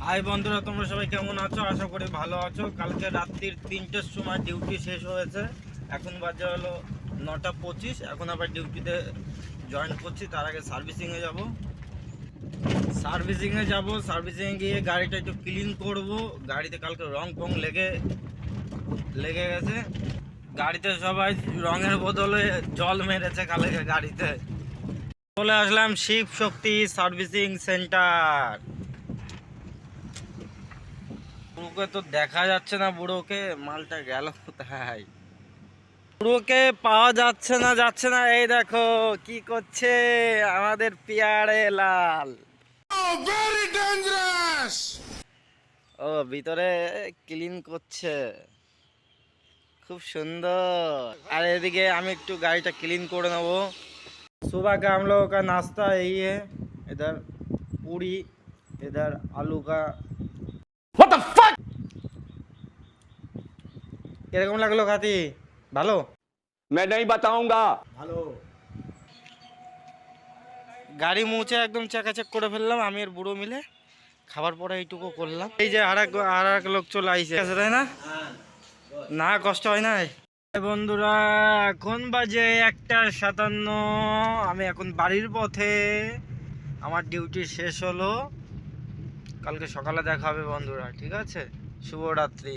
High বন্ধুরা, তোমরা সবাই কেমন আছো? আশা করি ভালো আছো। কালকে রাত্রির 3টের সময় ডিউটি শেষ হয়েছে। এখন বাজে হলো 9টা 25। এখন আবার ডিউটিতে জয়েন করছি। তার আগে সার্ভিসিংয়ে যাব। সার্ভিসিংয়ে গিয়ে গাড়িটা একটু ক্লিন করব। গাড়িতে কালকে রং ফং লেগে গেছে। গাড়িতে সবাই রঙের বদলে জল মেরেছে কালকে গাড়িতে। চলে আসলাম শিব শক্তি সার্ভিসিং সেন্টার। বুড়োকে তো দেখা যাচ্ছে না, বুড়োকে মালটা গেল কোথায়? বুড়োকে পাওয়া যাচ্ছে না। এই দেখো কি করছে আমাদের পিয়ারে লাল। Very dangerous. ও ভিতরে ক্লিন করছে, খুব সুন্দর। আর এদিকে আমি একটু গাড়িটা ক্লিন করে নেবো। सुबह का हम लोगों का नाश्ता यही है। इधर पूरी, इधर आलू का। What the fuck? কিরকম লাগলো খাতি? ভালো? मैं नहीं बताऊंगा। ভালো। গাড়ি মুছে একদম চাকাচাক করে ফেললাম আমি আর বুড়ো মিলে। খাবার পরে এইটুকু করলাম। এই যে আর এক লোক চলে আইছে, তাই না? না কষ্ট হয় না। বন্ধুরা এখন বাজে 1টা 57। আমি এখন বাড়ির পথে। আমার ডিউটি শেষ হলো। কালকে সকালে দেখা হবে বন্ধুরা, ঠিক আছে? শুভরাত্রি।